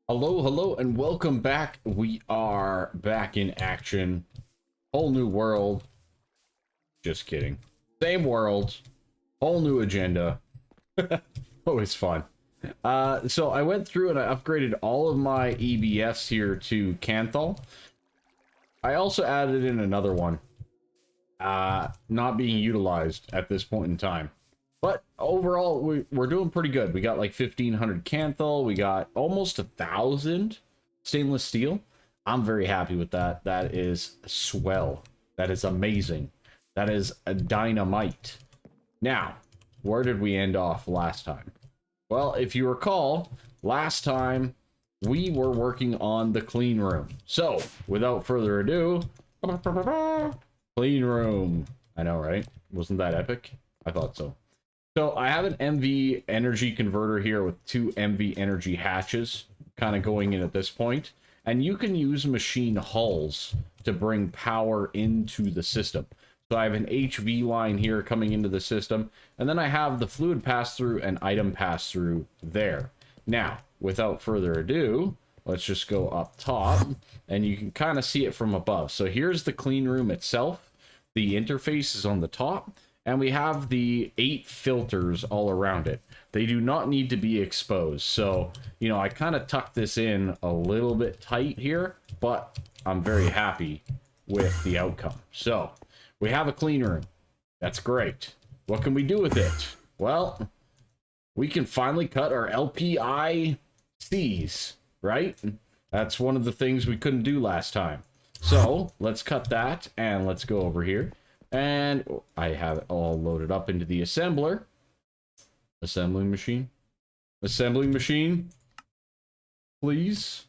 Hello, hello, and welcome back. We are back in action. Whole new world. Just kidding. Same world. Whole new agenda. Always fun. So I went through and I upgraded all of my EBFs here to Canthal. I also added in another one. Not being utilized at this point in time. But overall, we're doing pretty good. We got like 1,500 Canthal. We got almost 1,000 stainless steel. I'm very happy with that. That is swell. That is amazing. That is a dynamite. Now, where did we end off last time? Well, if you recall, last time we were working on the clean room. So, without further ado, clean room. I know, right? Wasn't that epic? I thought so. So I have an MV energy converter here with 2 MV energy hatches kind of going in at this point. And you can use machine hulls to bring power into the system. So I have an HV line here coming into the system. And then I have the fluid pass-through and item pass-through there. Now, without further ado, let's just go up top. And you can kind of see it from above. So here's the clean room itself. The interface is on the top. And we have the 8 filters all around it. They do not need to be exposed. So, you know, I kind of tucked this in a little bit tight here, but I'm very happy with the outcome. So, we have a clean room. That's great. What can we do with it? Well, we can finally cut our LPICs, right? That's one of the things we couldn't do last time. So, let's cut that and let's go over here. And I have it all loaded up into the assembler. Assembling machine. Assembling machine. Please.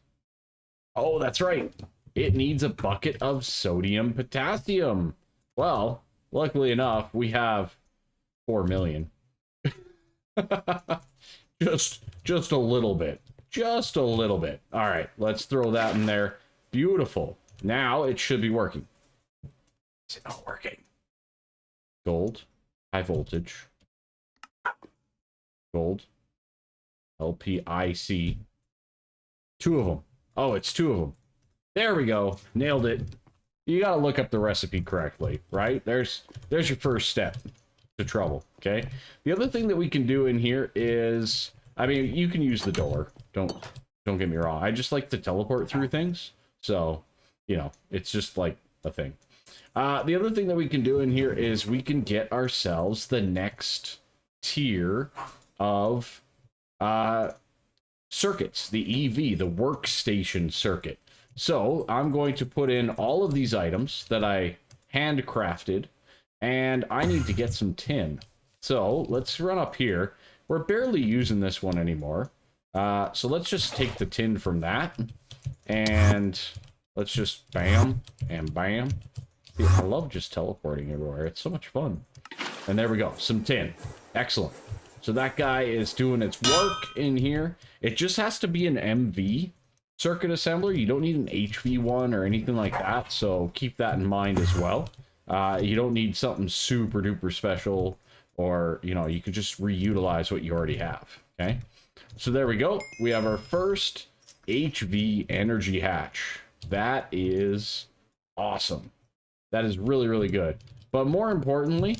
Oh, that's right. It needs a bucket of sodium potassium. Well, luckily enough, we have 4 million. just a little bit. Just a little bit. All right, let's throw that in there. Beautiful. Now it should be working. Is it not working? Gold, high voltage, gold, LPIC, 2 of them. Oh, it's 2 of them. There we go. Nailed it. You gotta look up the recipe correctly, right? There's your first step to trouble, okay? The other thing that we can do in here is, I mean, you can use the door. Don't get me wrong. I just like to teleport through things. So, you know, it's just like a thing. The other thing that we can do in here is we can get ourselves the next tier of circuits, the EV, the workstation circuit. So I'm going to put in all of these items that I handcrafted, and I need to get some tin. So let's run up here. We're barely using this one anymore. So let's just take the tin from that, and let's just bam and bam. I love just teleporting everywhere. It's so much fun. And there we go. Some tin. Excellent. So that guy is doing its work in here. It just has to be an MV circuit assembler. You don't need an HV one or anything like that. So keep that in mind as well. You don't need something super duper special, or, you know, you can just reutilize what you already have. Okay. So there we go. We have our first HV energy hatch. That is awesome. That is really, really good. But more importantly,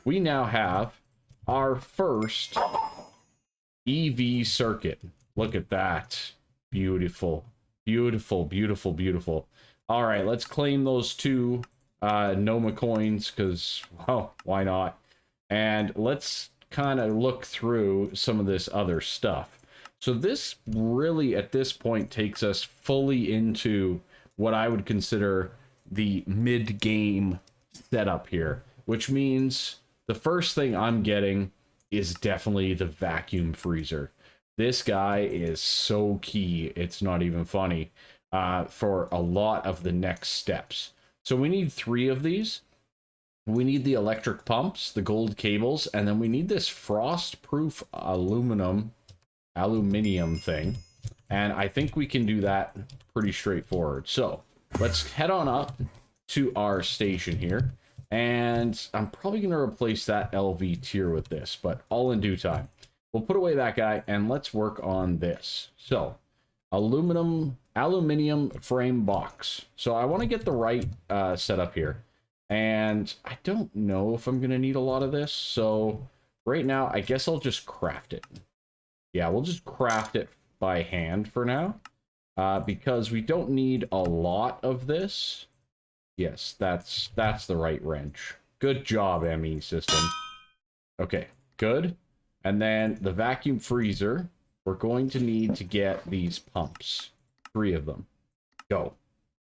we now have our first EV circuit. Look at that. Beautiful. Beautiful, beautiful, beautiful. All right, let's claim those 2 Noma coins, because, well, why not? And let's kind of look through some of this other stuff. So this really, at this point, takes us fully into what I would consider the mid-game setup here, which means the first thing I'm getting is definitely the vacuum freezer. This guy is so key, it's not even funny, for a lot of the next steps. So we need 3 of these. We need the electric pumps, the gold cables, and then we need this frost-proof aluminium thing. And I think we can do that pretty straightforward. So let's head on up to our station here. And I'm probably going to replace that LV tier with this, but all in due time. We'll put away that guy and let's work on this. So Aluminium frame box. So I want to get the right setup here. And I don't know if I'm going to need a lot of this. So right now, I guess I'll just craft it. Yeah, we'll just craft it by hand for now. Because we don't need a lot of this. Yes, that's the right wrench. Good job, ME system. Okay, good. And then the vacuum freezer. We're going to need to get these pumps. 3 of them. Go.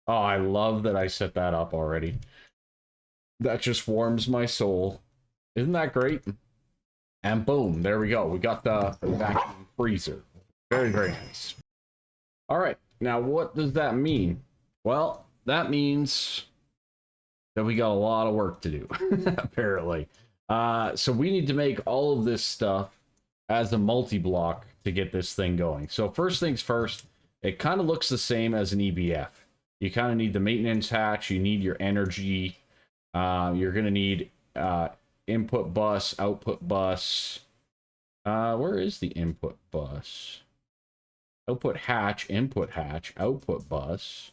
Oh, I love that I set that up already. That just warms my soul. Isn't that great? And boom, there we go. We got the vacuum freezer. Very, very nice. All right, now what does that mean? Well, that means that we got a lot of work to do, apparently. So we need to make all of this stuff as a multi-block to get this thing going. So first things first, it kind of looks the same as an EBF. You kind of need the maintenance hatch, you need your energy, you're going to need input bus, output bus. Where is the input bus? Output hatch, input hatch, output bus,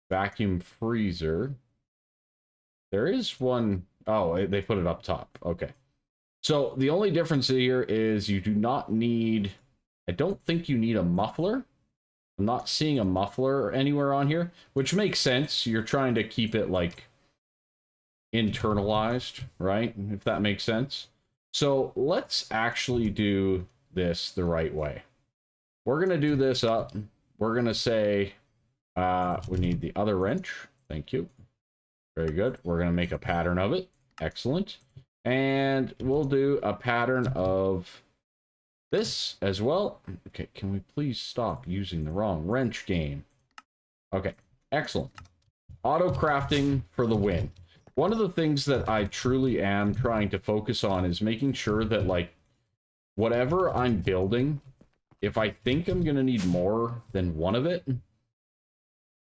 vacuum freezer. There is one. Oh, they put it up top. Okay. So the only difference here is you do not need, I don't think you need a muffler. I'm not seeing a muffler anywhere on here, which makes sense. You're trying to keep it like internalized, right? If that makes sense. So let's actually do this the right way. We're going to do this up. We're going to say we need the other wrench. Thank you. Very good. We're going to make a pattern of it. Excellent. And we'll do a pattern of this as well. Okay, can we please stop using the wrong wrench game? Okay, excellent. Auto crafting for the win. One of the things that I truly am trying to focus on is making sure that, like, whatever I'm building, if I think I'm going to need more than one of it,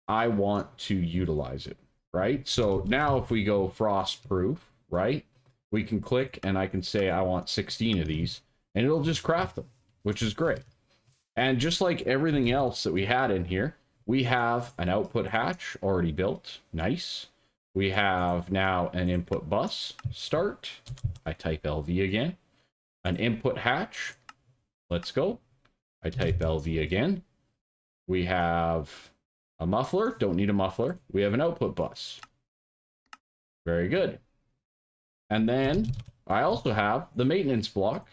I want to utilize it, right? So now if we go frost proof, right? We can click and I can say I want 16 of these and it'll just craft them, which is great. And just like everything else that we had in here, we have an output hatch already built. Nice. We have now an input bus. Start. I type LV again. An input hatch. Let's go. I type LV again. We have a muffler. Don't need a muffler. We have an output bus. Very good. And then I also have the maintenance block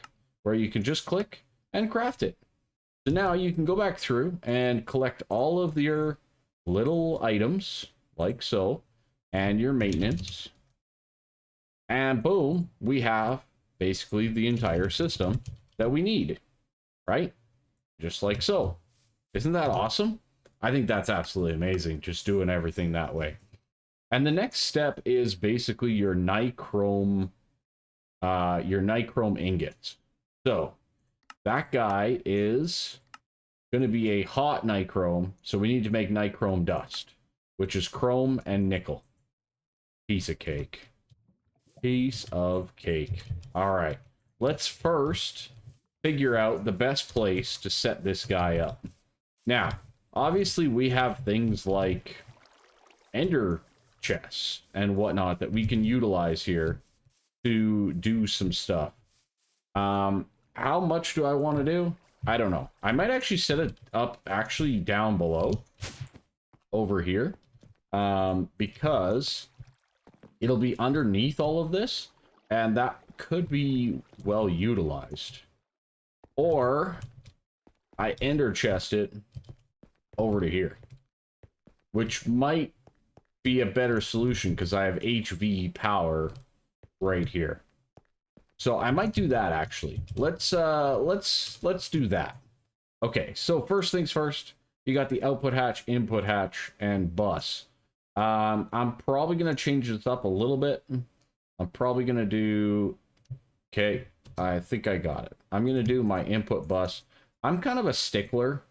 where you can just click and craft it. So now you can go back through and collect all of your little items like so and your maintenance. And boom, we have basically the entire system that we need, right? Just like so. Isn't that awesome? I think that's absolutely amazing, just doing everything that way. And the next step is basically your Nichrome ingots. So that guy is going to be a hot nichrome, so we need to make nichrome dust, which is chrome and nickel. Piece of cake. Piece of cake. All right. Let's first figure out the best place to set this guy up. Now, obviously we have things like ender chests and whatnot that we can utilize here to do some stuff. How much do I want to do? I don't know. I might actually set it up actually down below over here, because it'll be underneath all of this and that could be well utilized. Or I ender chest it over to here, which might be a better solution because I have HV power right here. So I might do that actually. Let's do that. Okay, so first things first, you got the output hatch, input hatch, and bus. I'm probably gonna change this up a little bit. I'm probably gonna do, okay, I think I got it. I'm gonna do my input bus. I'm kind of a stickler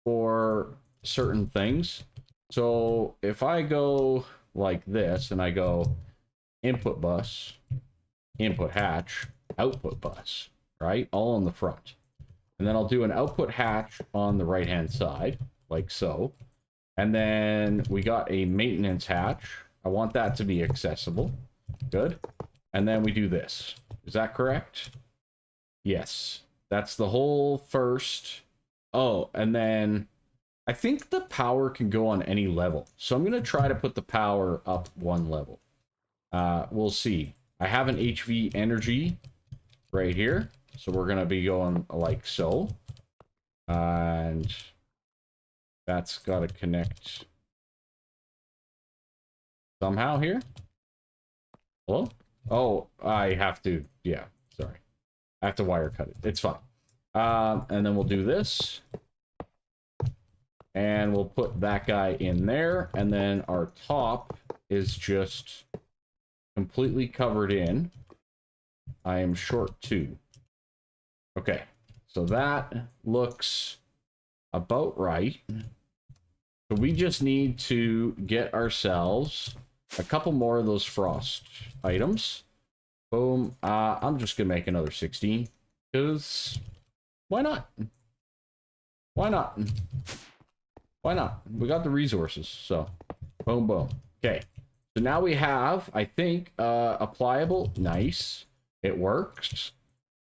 for certain things. So if I go like this and I go input bus, input hatch, output bus, right? All on the front. And then I'll do an output hatch on the right-hand side, like so. And then we got a maintenance hatch. I want that to be accessible. Good. And then we do this. Is that correct? Yes. That's the whole first. Oh, and then I think the power can go on any level. So I'm going to try to put the power up one level. We'll see. I have an HV energy right here. So we're going to be going like so. And that's got to connect somehow here. Hello? Oh, I have to, yeah, sorry. I have to wire cut it. It's fine. And then we'll do this. And we'll put that guy in there. And then our top is just completely covered in. I am short 2. Okay. So that looks about right. So we just need to get ourselves a couple more of those frost items. Boom. I'm just going to make another 16. Because why not? Why not? Why not? We got the resources. So boom, boom. Okay. So now we have, I think, a pliable. Nice. It works.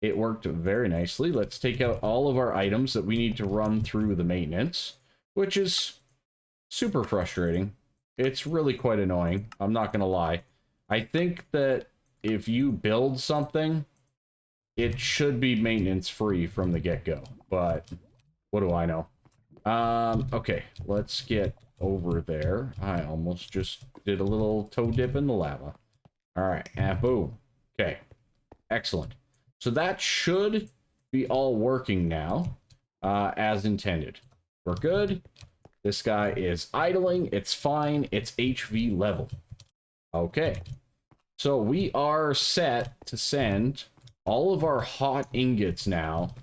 It worked very nicely. Let's take out all of our items that we need to run through the maintenance, which is super frustrating. It's really quite annoying. I'm not going to lie. I think that if you build something, it should be maintenance free from the get-go. But what do I know? Okay, let's get over there. I almost just did a little toe dip in the lava. All right, and boom. Okay, excellent. So that should be all working now, as intended. We're good. This guy is idling. It's fine. It's HV level. Okay. So we are set to send all of our hot ingots now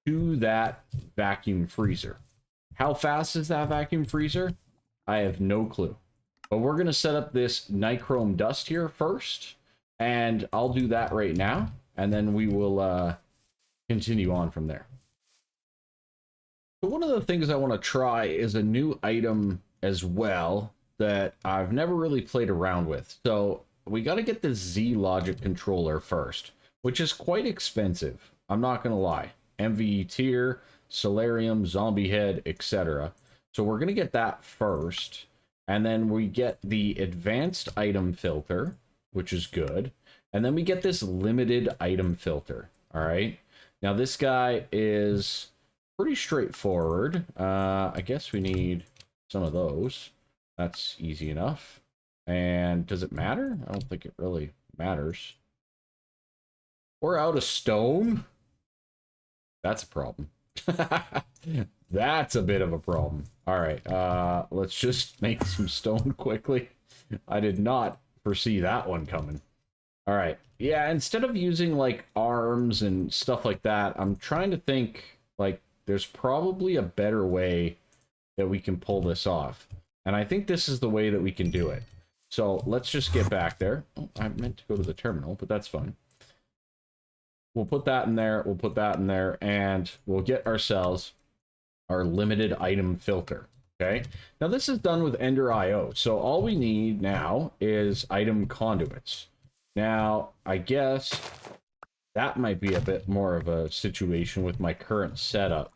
to that vacuum freezer. How fast is that vacuum freezer? I have no clue. But we're going to set up this nichrome dust here first. And I'll do that right now. And then we will continue on from there. So one of the things I want to try is a new item as well that I've never really played around with. So we got to get the Z logic controller first, which is quite expensive. I'm not going to lie. MVE tier, Solarium, Zombie Head, etc. So we're going to get that first. And then we get the advanced item filter, which is good. And then we get this limited item filter. All right. Now this guy is pretty straightforward. I guess we need some of those. That's easy enough. And does it matter? I don't think it really matters. We're out of stone. That's a problem. That's a bit of a problem. All right. Let's just make some stone quickly. I did not foresee that one coming. All right. Yeah, instead of using like arms and stuff like that, I'm trying to think like there's probably a better way that we can pull this off. And I think this is the way that we can do it. So let's just get back there. Oh, I meant to go to the terminal, but that's fine. We'll put that in there. We'll put that in there, and we'll get ourselves our limited item filter. Okay. Now this is done with Ender IO. So all we need now is item conduits. Now, I guess that might be a bit more of a situation with my current setup.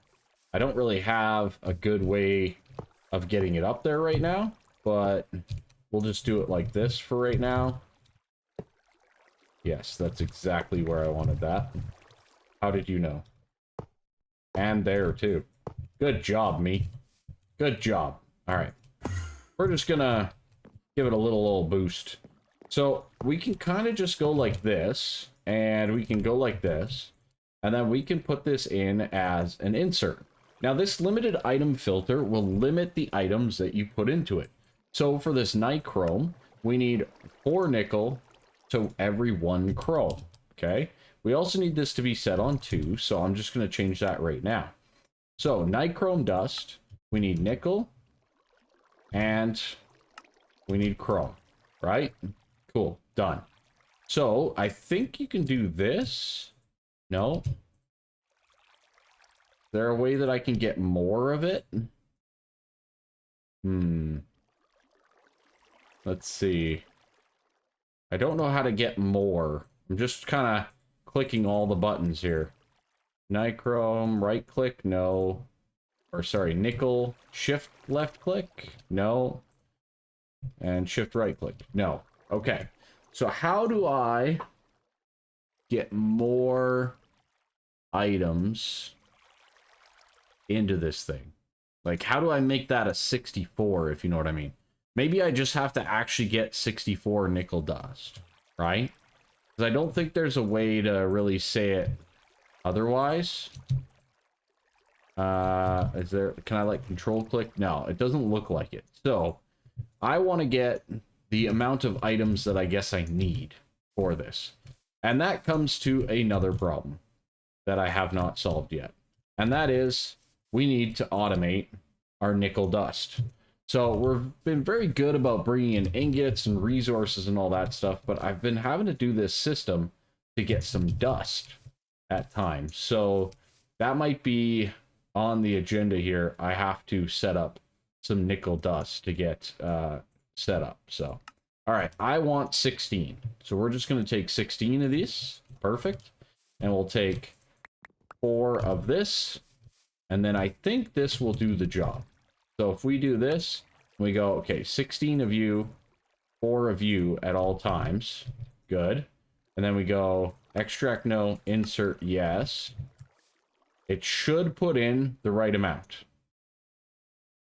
I don't really have a good way of getting it up there right now, but we'll just do it like this for right now. Yes, that's exactly where I wanted that. How did you know? And there, too. Good job, me. Good job. All right. We're just gonna give it a little boost. So we can kind of just go like this, and we can go like this, and then we can put this in as an insert. Now this limited item filter will limit the items that you put into it. So for this nichrome, we need 4 nickel to every 1 chrome. Okay. We also need this to be set on 2, so I'm just going to change that right now. So nichrome dust, we need nickel, and we need chrome, right? Cool, done. So I think you can do this. No. there a way that I can get more of it? Let's see. I don't know how to get more. I'm just kind of clicking all the buttons here. Nichrome, right click, no. Or sorry, nickel, shift left click, no. And shift right click, no. Okay. So how do I get more items into this thing? Like, how do I make that a 64, if you know what I mean? Maybe I just have to actually get 64 nickel dust, right? Because I don't think there's a way to really say it otherwise. Is there, can I like control click? No, it doesn't look like it. So I want to get the amount of items that I guess I need for this. And that comes to another problem that I have not solved yet. And that is, we need to automate our nickel dust. So we've been very good about bringing in ingots and resources and all that stuff, but I've been having to do this system to get some dust at times. So that might be on the agenda here. I have to set up some nickel dust to get set up. So, all right, I want 16. So we're just going to take 16 of these. Perfect. And we'll take 4 of this. And then I think this will do the job. So if we do this, we go, okay, 16 of you, 4 of you at all times. Good. And then we go extract no, insert yes. It should put in the right amount.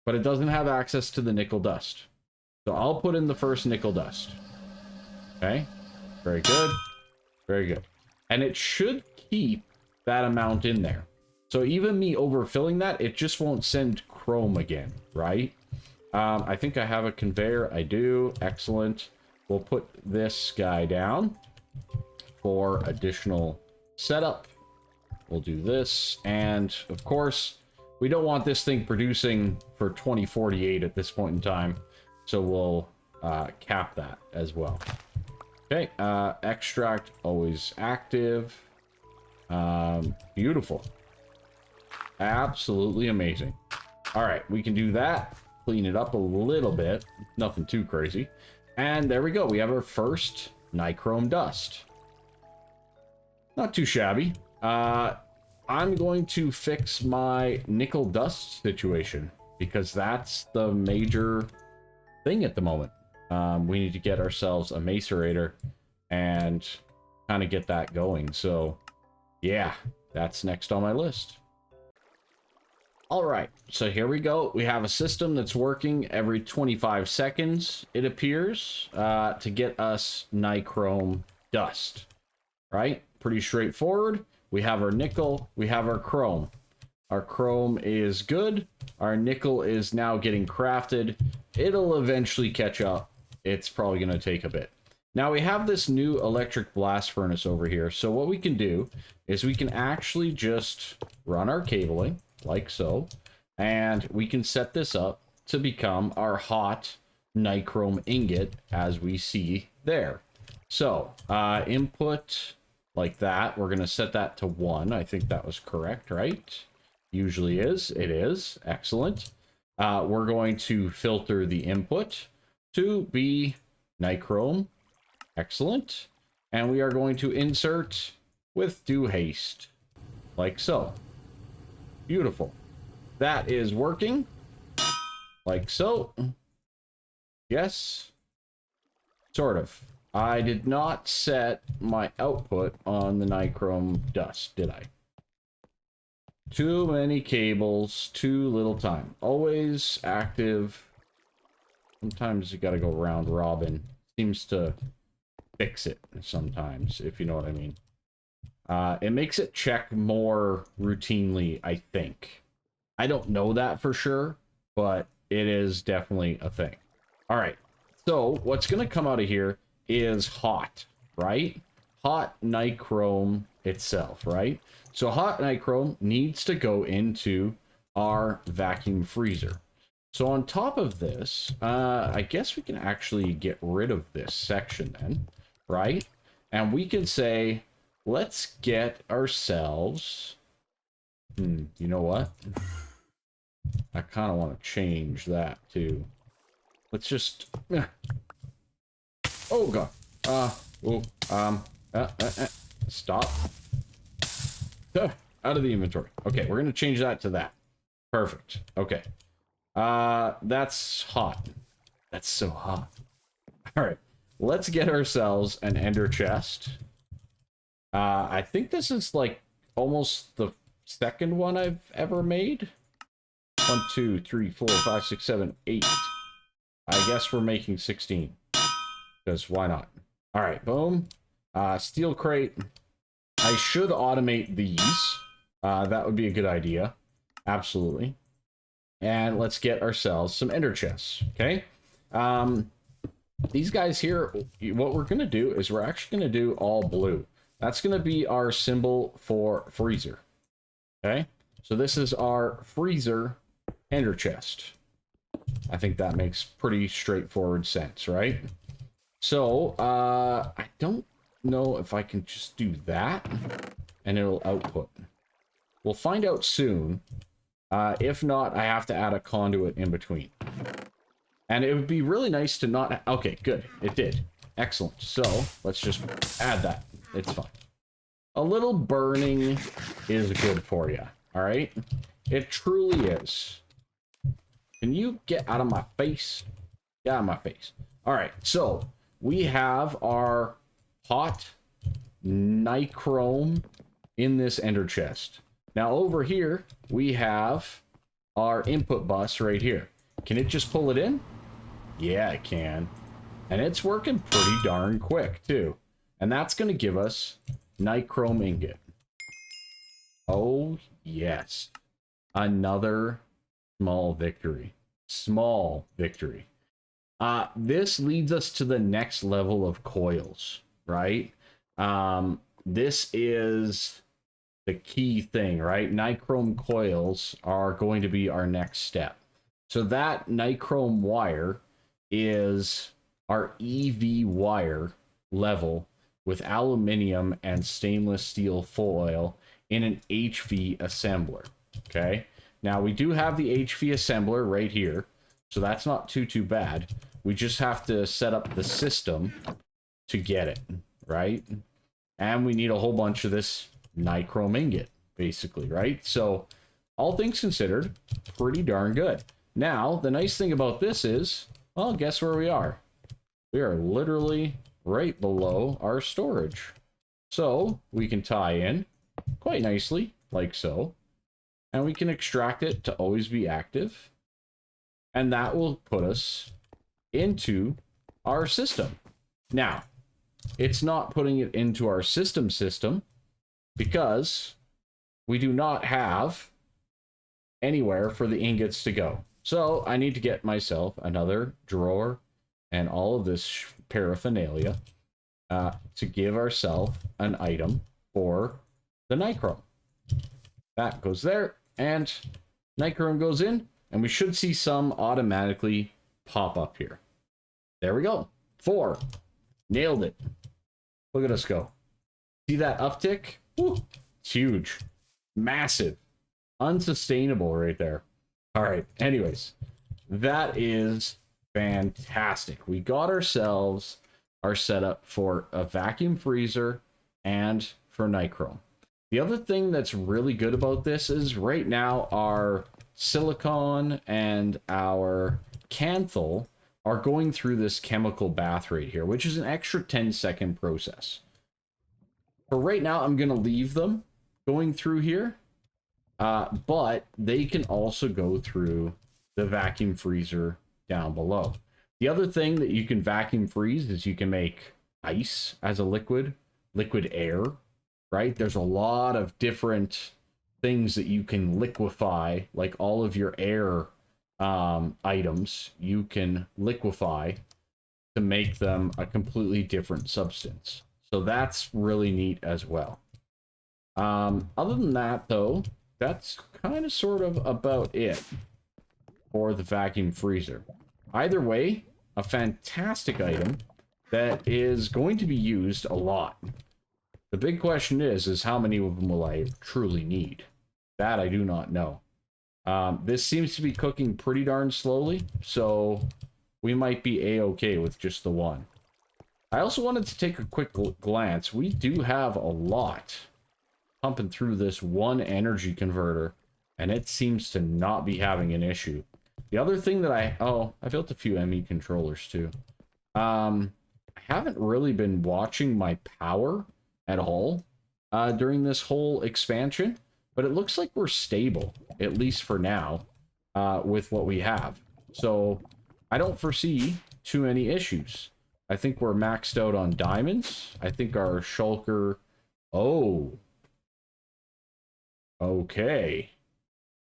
But it doesn't have access to the nickel dust. So I'll put in the first nickel dust. Okay. Very good. Very good. And it should keep that amount in there. So even me overfilling that, it just won't send chrome again, right? I think I have a conveyor. I do. Excellent. We'll put this guy down for additional setup. We'll do this. And of course, we don't want this thing producing for 2048 at this point in time. So we'll cap that as well. Okay. Extract always active. Beautiful. Absolutely amazing. All right, we can do that. Clean it up a little bit. Nothing too crazy. And there we go. We have our first nichrome dust. Not too shabby. I'm going to fix my nickel dust situation because that's the major thing at the moment. We need to get ourselves a macerator and kind of get that going. So yeah, that's next on my list. All right, so here we go. We have a system that's working every 25 seconds, it appears, to get us nichrome dust, right? Pretty straightforward. We have our nickel, we have our chrome. Our chrome is good. Our nickel is now getting crafted. It'll eventually catch up. It's probably going to take a bit. Now we have this new electric blast furnace over here. So what we can do is we can actually just run our cabling like so, and we can set this up to become our hot nichrome ingot as we see there. So input like that, we're going to set that to 1. I think that was correct, right? Usually is. It is. Excellent. We're going to filter the input to be nichrome. Excellent. And we are going to insert with do haste like so. Beautiful. That is working like so. Yes. Sort of. I did not set my output on the nichrome dust, did I? Too many cables, too little time. Always active. Sometimes you gotta go round robin. Seems to fix it sometimes, if you know what I mean. It makes it check more routinely, I think. I don't know that for sure, but it is definitely a thing. All right, so what's going to come out of here is hot, right? Hot nichrome itself, right? So hot nichrome needs to go into our vacuum freezer. So on top of this, I guess we can actually get rid of this section then, right? And we can say, let's get ourselves You know what? I kind of want to change that too. Let's just... Oh, God. Stop. Out of the inventory. Okay, we're going to change that to that. Perfect. Okay. That's hot. That's so hot. All right. Let's get ourselves an ender chest. I think this is like almost the second one I've ever made. 1, 2, 3, 4, 5, 6, 7, 8. I guess we're making 16. Because why not? All right, boom. Steel crate. I should automate these. That would be a good idea. Absolutely. And let's get ourselves some ender chests. Okay. These guys here, what we're going to do is we're actually going to do all blue. That's going to be our symbol for freezer. Okay. So this is our freezer ender chest. I think that makes pretty straightforward sense, right? So, I don't know if I can just do that and it'll output. We'll find out soon. If not, I have to add a conduit in between. And it would be really nice to not... Okay, good. It did. Excellent. So, let's just add that. It's fine. A little burning is good for you. Alright? It truly is. Can you get out of my face? Get out of my face. Alright, so we have our hot Nichrome in this ender chest. Now over here, we have our input bus right here. Can it just pull it in? Yeah, it can. And it's working pretty darn quick, too. And that's going to give us Nichrome Ingot. Oh, yes. Another small victory. Small victory. This leads us to the next level of coils, right? This is the key thing, right? Nichrome coils are going to be our next step. So that nichrome wire is our EV wire level with aluminium and stainless steel foil in an HV assembler. Okay. Now we do have the HV assembler right here, so that's not too bad. We just have to set up the system to get it, right? And we need a whole bunch of this Nichrome ingot, basically, right? So all things considered, pretty darn good. Now, the nice thing about this is, well, guess where we are? We are literally right below our storage. So we can tie in quite nicely, like so. And we can extract it to always be active. And that will put us into our system. Now, it's not putting it into our system because we do not have anywhere for the ingots to go. So I need to get myself another drawer and all of this paraphernalia to give ourselves an item for the Nichrome. That goes there, and Nichrome goes in, and we should see some automatically pop up here. There we go. 4. Nailed it. Look at us go. See that uptick? Woo, it's huge. Massive. Unsustainable right there. All right. Anyways, that is fantastic. We got ourselves our setup for a vacuum freezer and for Nichrome. The other thing that's really good about this is right now our silicon and our canthal are going through this chemical bath right here, which is an extra 10-second process. For right now, I'm going to leave them going through here, but they can also go through the vacuum freezer down below. The other thing that you can vacuum freeze is you can make ice as a liquid air, right? There's a lot of different things that you can liquefy, like all of your air items, you can liquefy to make them a completely different substance. So that's really neat as well. Other than that, though, that's kind of sort of about it for the vacuum freezer. Either way, a fantastic item that is going to be used a lot. The big question is how many of them will I truly need? That I do not know. This seems to be cooking pretty darn slowly, so we might be a-okay with just the one. I also wanted to take a quick glance. We do have a lot pumping through this one energy converter, and it seems to not be having an issue. The other thing that I built a few ME controllers too. I haven't really been watching my power at all during this whole expansion, but it looks like we're stable, at least for now, with what we have. So I don't foresee too many issues. I think we're maxed out on diamonds. I think our shulker... Oh. Okay.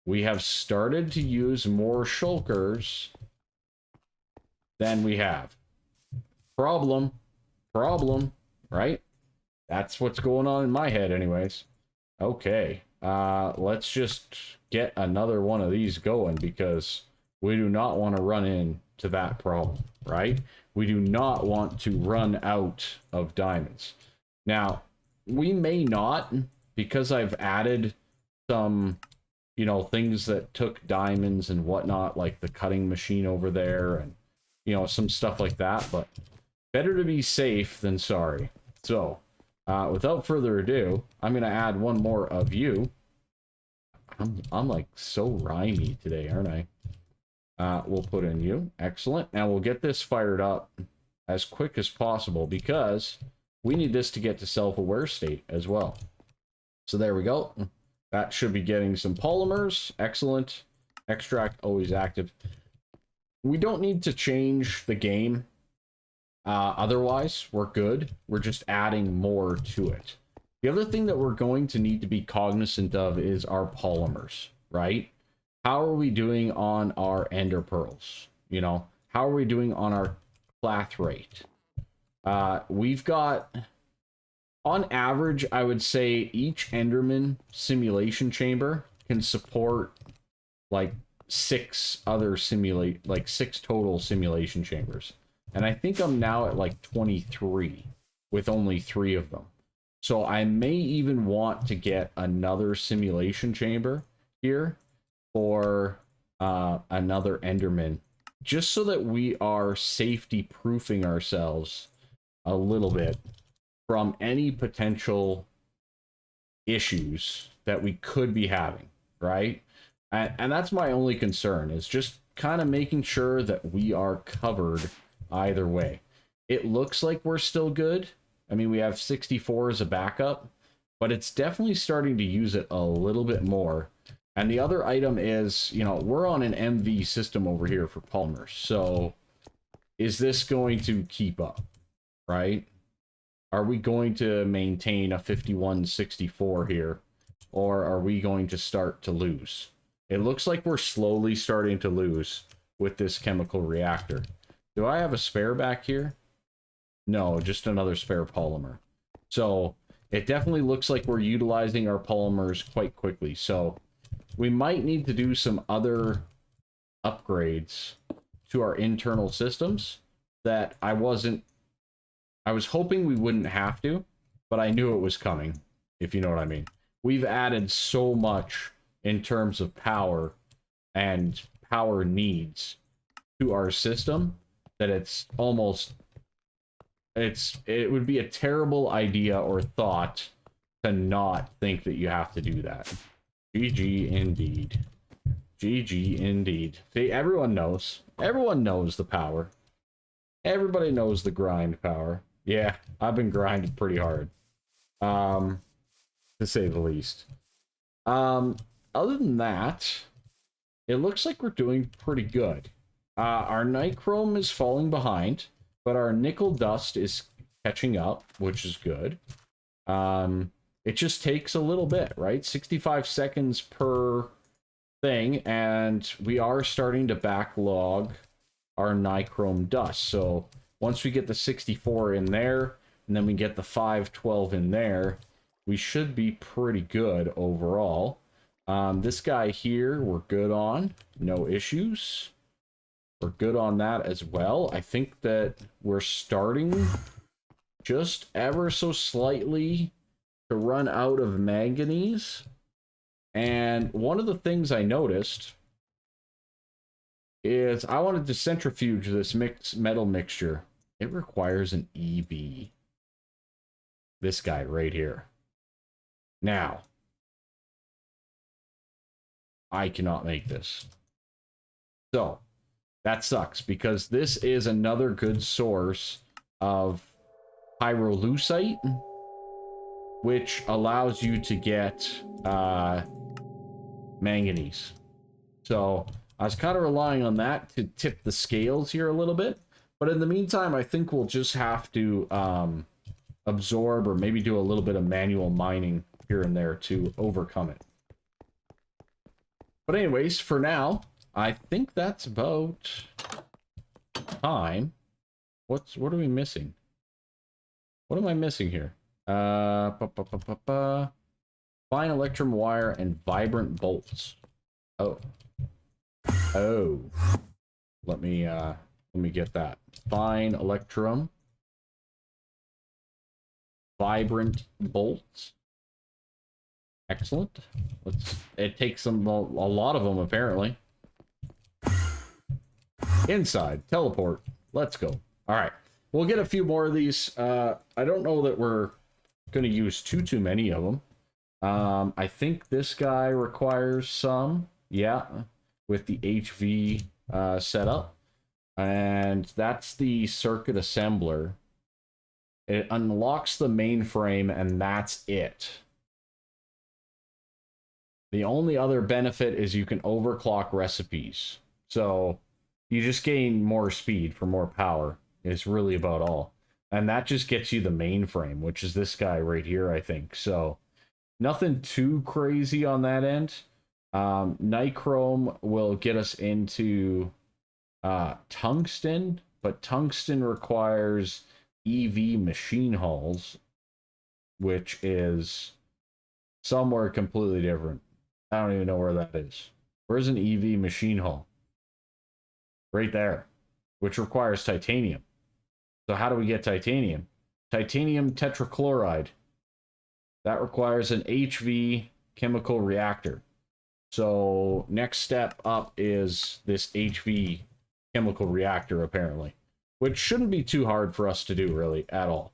We have started to use more shulkers than we have. Problem, right? That's what's going on in my head anyways. Okay, let's just get another one of these going because we do not want to run into that problem, right? We do not want to run out of diamonds. Now, we may not, because I've added some, you know, things that took diamonds and whatnot, like the cutting machine over there and, you know, some stuff like that, but better to be safe than sorry. So, without further ado, I'm going to add one more of you. I'm like so rhymey today, aren't I? We'll put in you. Excellent. Now we'll get this fired up as quick as possible because we need this to get to self-aware state as well. So there we go. That should be getting some polymers. Excellent. Extract always active. We don't need to change the game. Otherwise, we're good. We're just adding more to it. The other thing that we're going to need to be cognizant of is our polymers, right? How are we doing on our ender pearls? You know, how are we doing on our clathrate? We've got, on average, I would say each Enderman simulation chamber can support like six total simulation chambers. And I think I'm now at like 23 with only 3 of them. So I may even want to get another simulation chamber here for another Enderman, just so that we are safety proofing ourselves a little bit from any potential issues that we could be having, right? And that's my only concern, is just kind of making sure that we are covered either way. It looks like we're still good. I mean, we have 64 as a backup, but it's definitely starting to use it a little bit more. And the other item is, you know, we're on an MV system over here for polymers. So is this going to keep up, right? Are we going to maintain a 5164 here, or are we going to start to lose? It looks like we're slowly starting to lose with this chemical reactor. Do I have a spare back here? No, just another spare polymer. So it definitely looks like we're utilizing our polymers quite quickly. So we might need to do some other upgrades to our internal systems that I was hoping we wouldn't have to, but I knew it was coming, if you know what I mean. We've added so much in terms of power and power needs to our system that it would be a terrible idea or thought to not think that you have to do that. GG indeed. GG indeed. See, everyone knows. Everyone knows the power. Everybody knows the grind power. Yeah, I've been grinding pretty hard. To say the least. Other than that, it looks like we're doing pretty good. Our nichrome is falling behind, but our nickel dust is catching up, which is good. It just takes a little bit, right? 65 seconds per thing, and we are starting to backlog our nichrome dust. So once we get the 64 in there, and then we get the 512 in there, we should be pretty good overall. This guy here, we're good on. No issues. We're good on that as well. I think that we're starting just ever so slightly to run out of manganese. And one of the things I noticed is I wanted to centrifuge this metal mixture. It requires an EV. This guy right here. Now, I cannot make this. So, that sucks because this is another good source of pyrolusite, which allows you to get manganese. So I was kind of relying on that to tip the scales here a little bit. But in the meantime, I think we'll just have to absorb or maybe do a little bit of manual mining here and there to overcome it. But anyways, for now, I think that's about time. What are we missing? What am I missing here? Fine electrum wire and vibrant bolts. Oh. Let me get that. Fine electrum. Vibrant bolts. Excellent. It takes them a lot of them apparently. Inside teleport. Let's go. All right. We'll get a few more of these. I don't know that we're going to use too many of them. I think this guy requires some. Yeah, with the HV setup. And that's the circuit assembler. It unlocks the mainframe, and that's it. The only other benefit is you can overclock recipes. So you just gain more speed for more power. It's really about all. And that just gets you the mainframe, which is this guy right here, I think. So nothing too crazy on that end. Nichrome will get us into tungsten, but tungsten requires EV machine hulls, which is somewhere completely different. I don't even know where that is. Where's an EV machine hull? Right there, which requires titanium. So how do we get titanium? Titanium tetrachloride. That requires an HV chemical reactor. So next step up is this HV chemical reactor, apparently, which shouldn't be too hard for us to do really at all.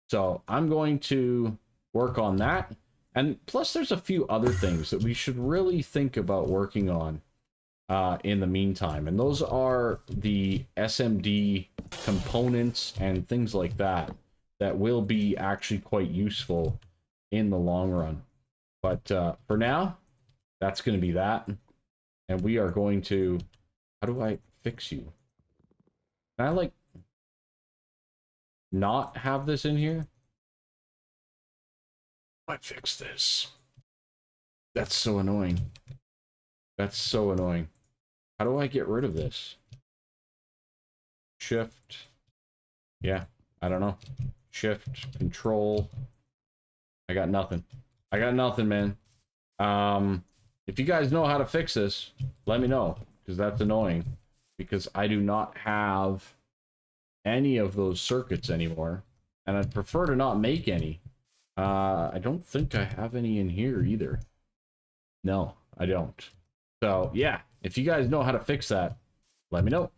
So I'm going to work on that. And plus there's a few other things that we should really think about working on in the meantime. And those are the SMD components and things like that that will be actually quite useful in the long run. But for now, that's going to be that. And we are going to... How do I fix you? Can I, like, not have this in here? I fix this. That's so annoying. That's so annoying. How do I get rid of this? Shift. Yeah, I don't know. Shift, control. I got nothing. I got nothing, man. If you guys know how to fix this, let me know, because that's annoying. Because I do not have any of those circuits anymore, and I'd prefer to not make any. I don't think I have any in here either. No, I don't. So, yeah, if you guys know how to fix that, let me know.